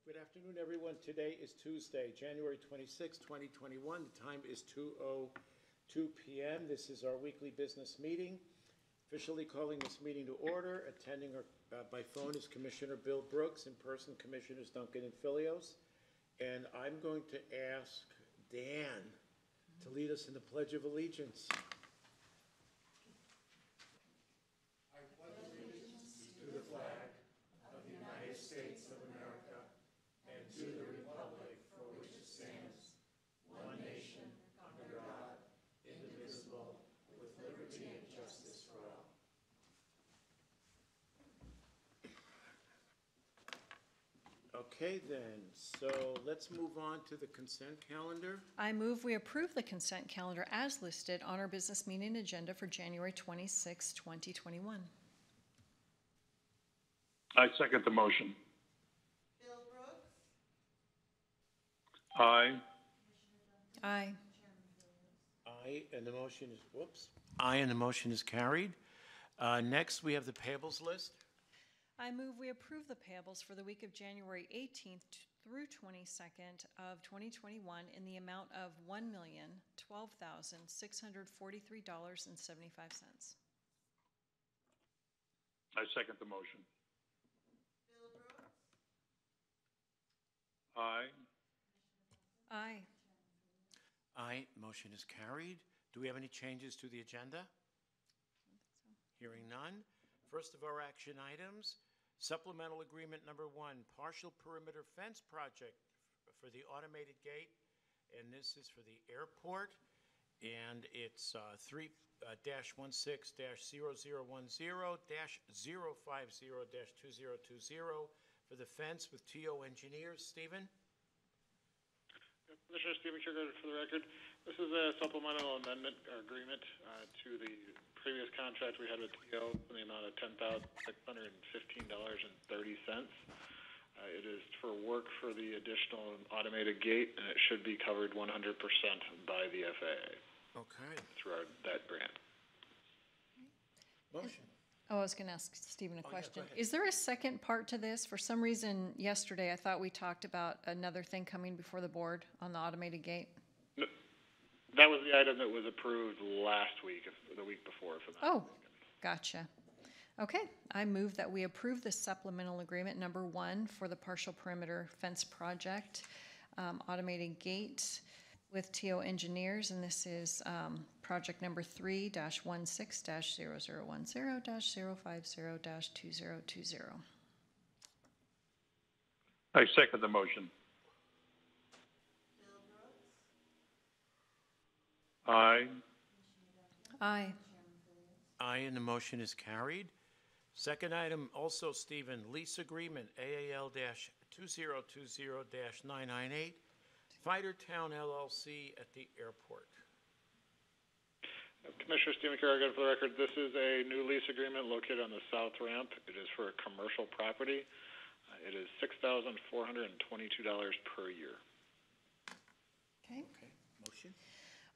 Good afternoon, everyone. Today is Tuesday, January 26, 2021. The time is 2:02 p.m. This is our weekly business meeting. Officially calling this meeting to order. Attending by phone is Commissioner Bill Brooks. In person, Commissioners Duncan and Fillios. And I'm going to ask Dan to lead us in the Pledge of Allegiance. I pledge allegiance to the flag of the United States of America and to the republic for which it stands, one nation, under God, indivisible, with liberty and justice for all. Okay then, so let's move on to the consent calendar. I move we approve the consent calendar as listed on our business meeting agenda for January 26, 2021. I second the motion. Bill Brooks? Aye. Aye. Aye, and the motion is, Aye, and the motion is carried. Next, we have the payables list. I move we approve the payables for the week of January 18th through 22nd of 2021 in the amount of $1,012,643.75. I second the motion. Bill Brooks? Aye. Aye. Aye, motion is carried. Do we have any changes to the agenda? Hearing none. First of our action items, supplemental agreement number 1, partial perimeter fence project for the automated gate, and this is for the airport, and it's 3-16-0010-050-2020 for the fence with TO Engineers. Stephen? Commissioner Stephen Kierkegaard for the record. This is a supplemental amendment agreement to the previous contract we had with TO in the amount of $10,615.30. It is for work for the additional automated gate, and it should be covered 100% by the FAA. Okay. Through that grant. Motion. Oh, I was going to ask Stephen a yeah, question. go ahead. Is there a second part to this? For some reason, yesterday I thought we talked about another thing coming before the board on the automated gate. No, that was the item that was approved last week, the week before for that. Oh, gotcha. Okay, I move that we approve the supplemental agreement number 1 for the partial perimeter fence project, automated gate with TO Engineers, and this is project number 3-16-0010-050-2020. I second the motion. Bill Brooks? Aye. Aye. Aye, and the motion is carried. Second item, also, Stephen, lease agreement, AAL-2020-998, Fightertown LLC at the airport. Commissioner Stephen Kierkegaard for the record. This is a new lease agreement located on the south ramp. It is for a commercial property. It is $6,422 per year. Okay. Okay, motion.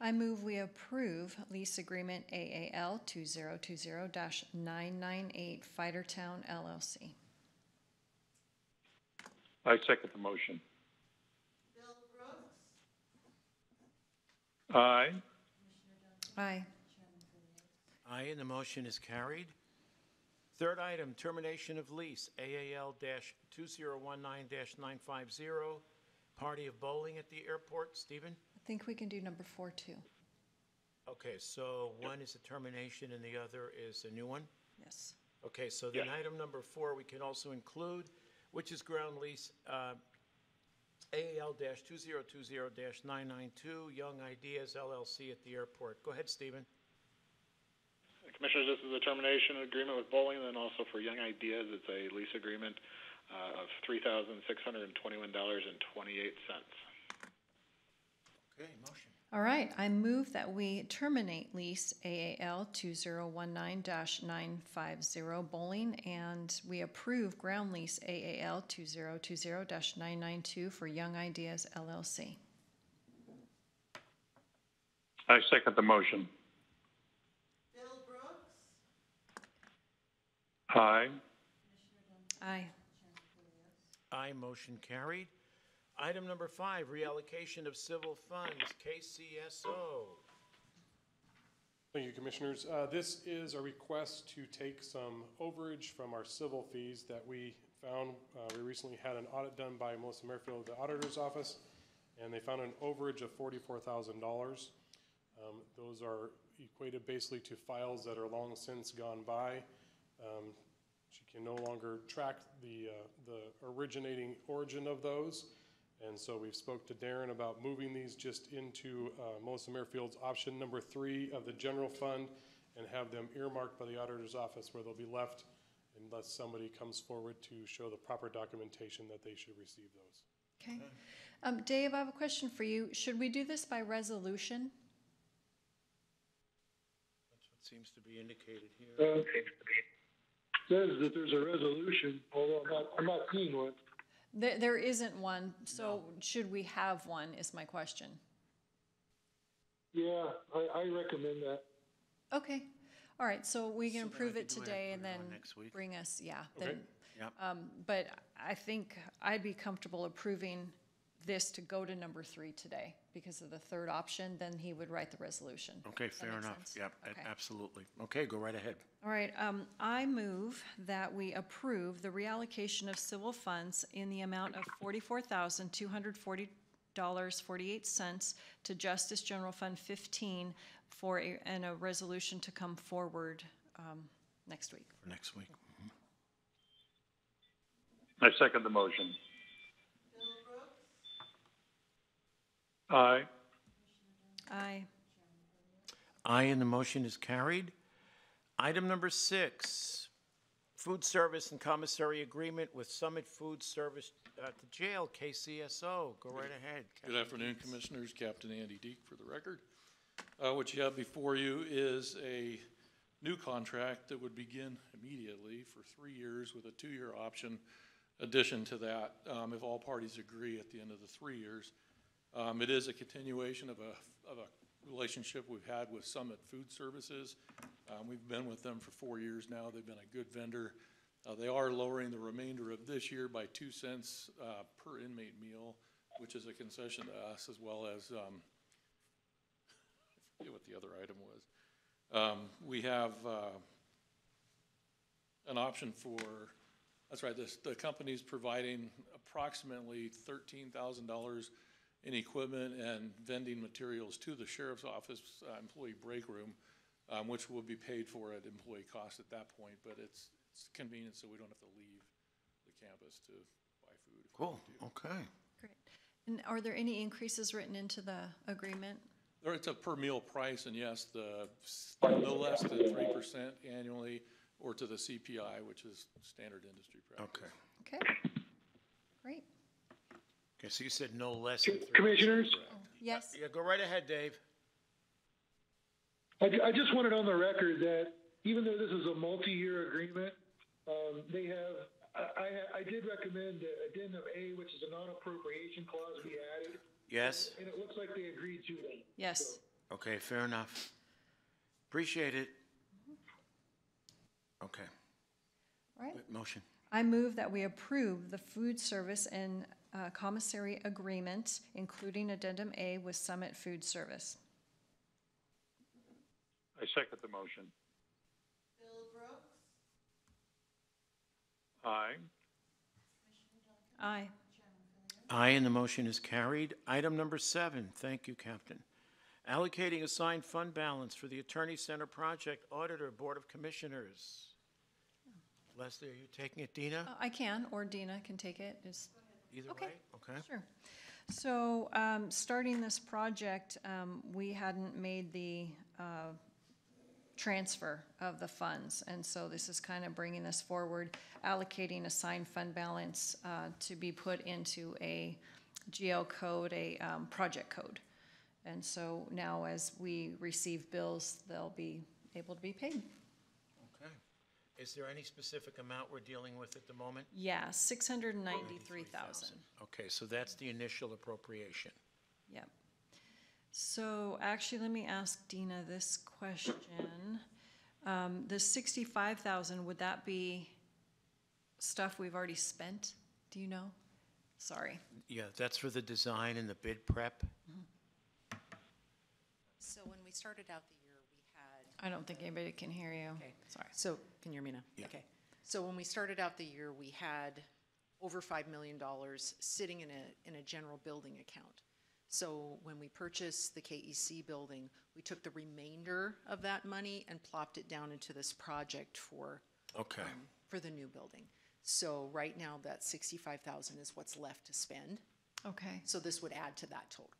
I move we approve lease agreement AAL 2020-998 Fightertown LLC. I second the motion. Bill Brooks? Aye. Aye. Aye, and the motion is carried. Third item, termination of lease, AAL-2019-950, Party of Bowling at the airport. Stephen? I think we can do number 4 too. Okay, so one is a termination and the other is a new one? Yes. Okay, so then Yes. item number 4 we can also include, which is ground lease, AAL-2020-992, Young Ideas LLC at the airport. Go ahead, Stephen. Commissioners, this is a termination agreement with Bowling, and then also for Young Ideas, it's a lease agreement of $3,621.28. Okay, motion. All right, I move that we terminate lease AAL 2019-950 Bowling, and we approve ground lease AAL 2020-992 for Young Ideas LLC. I second the motion. Bill Brooks? Aye. Aye. Aye, motion carried. Item number 5, reallocation of civil funds, KCSO. Thank you, Commissioners. This is a request to take some overage from our civil fees that we found. We recently had an audit done by Melissa Merrifield, the auditor's office, and they found an overage of $44,000. Those are equated basically to files that are long since gone by. She can no longer track the origin of those. And so we've spoke to Darren about moving these just into Melissa Merrifield's option number 3 of the general fund and have them earmarked by the auditor's office where they'll be left unless somebody comes forward to show the proper documentation that they should receive those. Okay. Dave, I have a question for you. Should we do this by resolution? That's what seems to be indicated here. Says that there's a resolution, although I'm not seeing one. There isn't one, so should we have one is my question. Yeah, I recommend that. Okay, all right, so we can So then I approve think it we have to today put and it then on next week. bring us, yeah. Okay. Then, Yep. but I think I'd be comfortable approving this to go to number 3 today because of the third option, then he would write the resolution. Okay, Does that fair make enough. sense? Yep, Okay. absolutely. Okay, go right ahead. All right, I move that we approve the reallocation of civil funds in the amount of $44,240.48 to Justice General Fund 15 and a resolution to come forward next week. For next week. I second the motion. Bill Brooks, Aye. Aye. Aye, and the motion is carried. Item number 6, food service and commissary agreement with Summit Food Service at the jail, KCSO. Go right ahead. Good afternoon, Commissioners. Captain Andy Deak for the record. What you have before you is a new contract that would begin immediately for 3 years with a 2-year option addition to that, if all parties agree at the end of the 3 years. It is a continuation of a relationship we've had with Summit Food Services. We've been with them for 4 years now. They've been a good vendor. They are lowering the remainder of this year by 2 cents per inmate meal, which is a concession to us, as well as, I forget what the other item was. We have an option for, that's right, the company's providing approximately $13,000 in equipment and vending materials to the sheriff's office employee break room, which will be paid for at employee cost at that point, but it's convenient so we don't have to leave the campus to buy food. Cool, okay. Great. And are there any increases written into the agreement? It's a per meal price, and yes, no less than 3% annually, or to the CPI, which is standard industry practice. Okay. Okay, great. Okay, so you said no less than 3%. Commissioners, Yes? Yeah, go right ahead, Dave. I just wanted on the record that even though this is a multi-year agreement, they have, I did recommend addendum A, which is a non-appropriation clause be added, Yes? and it looks like they agreed to it. Yes. Okay, fair enough. Appreciate it. Okay, All right. motion. I move that we approve the food service and commissary agreement, including addendum A with Summit Food Service. I second the motion. Bill Brooks, Aye. Aye. Aye, and the motion is carried. Item number 7, thank you, Captain. Allocating assigned fund balance for the Attorney Center Project Auditor Board of Commissioners. Leslie, are you taking it, Dina? I can, or Dina can take it. Either okay. way? Okay. Sure. So, starting this project, we hadn't made the transfer of the funds, and so this is kind of bringing this forward, allocating assigned fund balance to be put into a GL code, a project code. And so now as we receive bills, they'll be able to be paid. Okay. Is there any specific amount we're dealing with at the moment? Yeah, 693,000. Okay, so that's the initial appropriation. Yep. So actually, let me ask Dina this question. The 65,000, would that be stuff we've already spent? Do you know? Sorry. Yeah, that's for the design and the bid prep. So when we started out the year, we had, I don't think anybody can hear you. okay, Sorry. so, can you hear me now? Yeah. Okay. So when we started out the year, we had over $5 million sitting in a general building account. So when we purchased the KEC building, we took the remainder of that money and plopped it down into this project for the new building. So right now, that $65,000 is what's left to spend. Okay. So this would add to that total.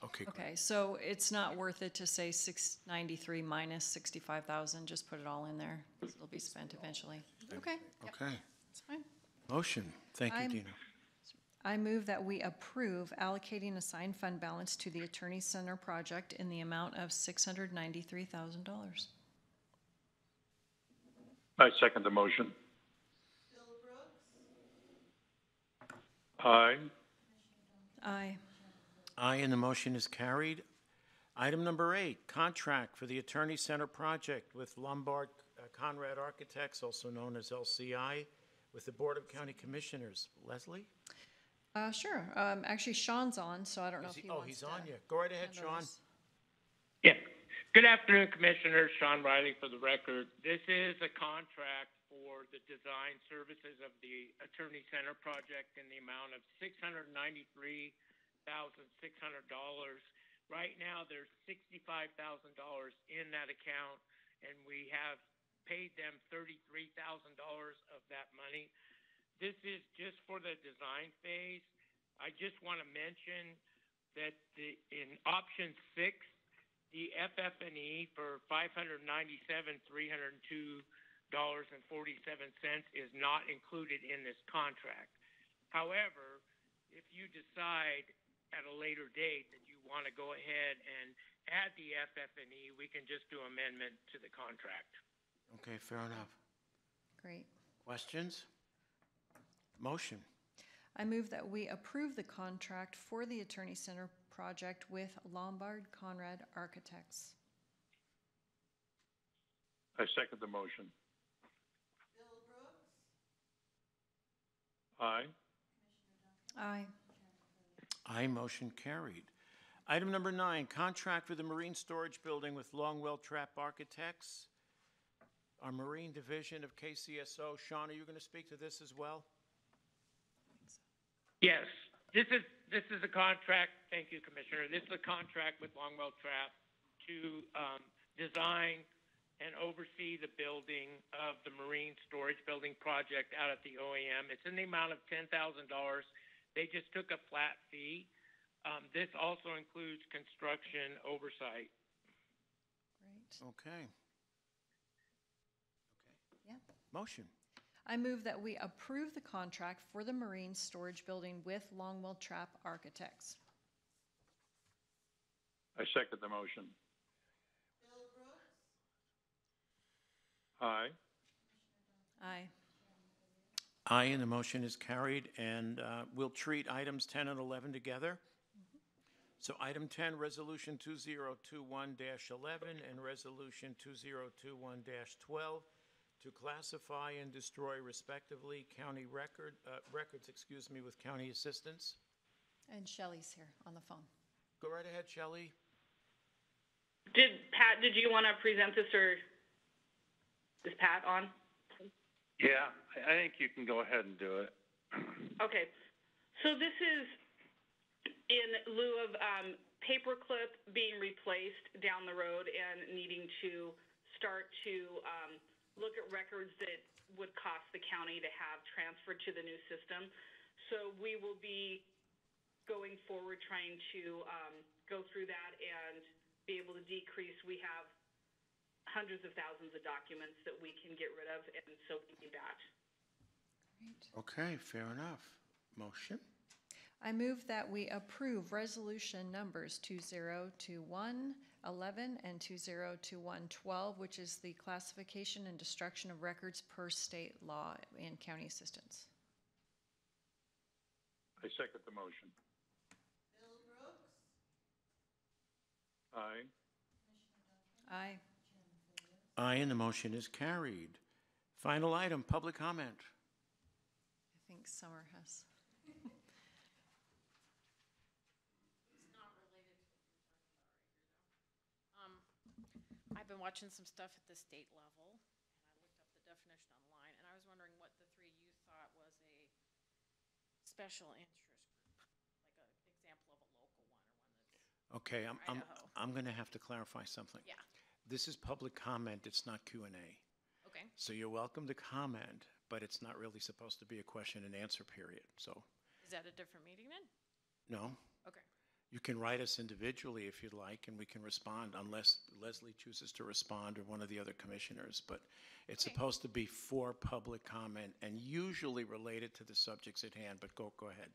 Okay, great. Okay, so it's not worth it to say 693 minus 65,000, just put it all in there. It'll be spent eventually. Okay, Okay. that's fine. Motion. Thank you, I'm- Dina. I move that we approve allocating assigned fund balance to the Attorney Center project in the amount of $693,000. I second the motion. Bill Brooks, Aye. Aye. Aye, and the motion is carried. Item number 8, contract for the Attorney Center project with Lombard Conrad Architects, also known as LCI, with the Board of County Commissioners. Leslie? Sure. Actually, Sean's on, so I don't know if he wants to. He's on, yeah. Go right ahead, handle Sean. this. Yeah. Good afternoon, Commissioners. Sean Riley for the record. This is a contract for the design services of the Attorney Center project in the amount of $693,600. Right now, there's $65,000 in that account, and we have paid them $33,000 of that money. This is just for the design phase. I just want to mention that in option 6, the FF&E for $597,302.47 is not included in this contract. However, if you decide at a later date that you want to go ahead and add the FF&E, we can just do amendment to the contract. Okay, fair enough. Great. Questions? Motion. I move that we approve the contract for the Attorney Center project with Lombard Conrad Architects. I second the motion. Bill Brooks, Aye. Aye. Aye, motion carried. Item number 9, contract for the Marine Storage Building with Longwell Trap Architects, our Marine Division of KCSO. Sean, are you going to speak to this as well? Yes, this is a contract, thank you, Commissioner. This is a contract with Longwell Trap to design and oversee the building of the Marine Storage Building project out at the OAM. It's in the amount of $10,000. They just took a flat fee. This also includes construction oversight. Great. Okay. Yeah. Motion. I move that we approve the contract for the Marine Storage Building with Longwell Trap Architects. I second the motion. Bill Brooks, Aye. Aye. Aye, and the motion is carried, and we'll treat items 10 and 11 together. So item 10, Resolution 2021-11 and Resolution 2021-12 to classify and destroy respectively county records, with county assistance. And Shelly's here on the phone. Go right ahead, Shelly. Pat, did you want to present this, or is Pat on? Yeah, I think you can go ahead and do it. Okay. So this is in lieu of paperclip being replaced down the road and needing to start to look at records that would cost the county to have transferred to the new system. So we will be going forward trying to go through that and be able to decrease. We have hundreds of thousands of documents that we can get rid of, and so we need that. Great. Okay, fair enough. Motion. I move that we approve resolution numbers 2021-11 and 2021-12, which is the classification and destruction of records per state law and county assistance. I second the motion. Bill Brooks, Aye. Aye. Aye, and the motion is carried. Final item, public comment. I think Summer has. I've been watching some stuff at the state level, and I looked up the definition online, and I was wondering what the three you thought was a special interest group, like an example of a local one or one that's Okay, Idaho. I'm going to have to clarify something. Yeah, This is public comment, it's not Q&A. okay. So you're welcome to comment, but it's not really supposed to be a question and answer period, so, Is that a different meeting then? no. Okay. You can write us individually if you'd like, and we can respond unless Leslie chooses to respond or one of the other commissioners. But it's Okay. supposed to be for public comment and usually related to the subjects at hand, but go ahead.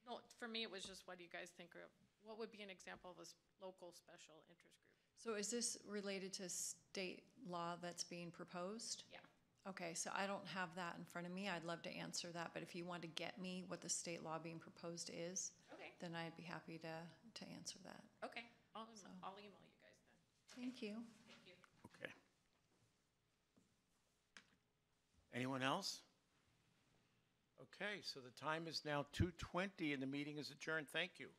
No, for me, it was just, what do you guys think of, what would be an example of a local special interest group? So is this related to state law that's being proposed? Yeah. Okay, so I don't have that in front of me. I'd love to answer that, but if you want to get me what the state law being proposed is, Okay. then I'd be happy to answer that. Okay, I'll So- email you guys then. Thank you. Thank you. Okay. Anyone else? Okay, so the time is now 2:20 and the meeting is adjourned. Thank you.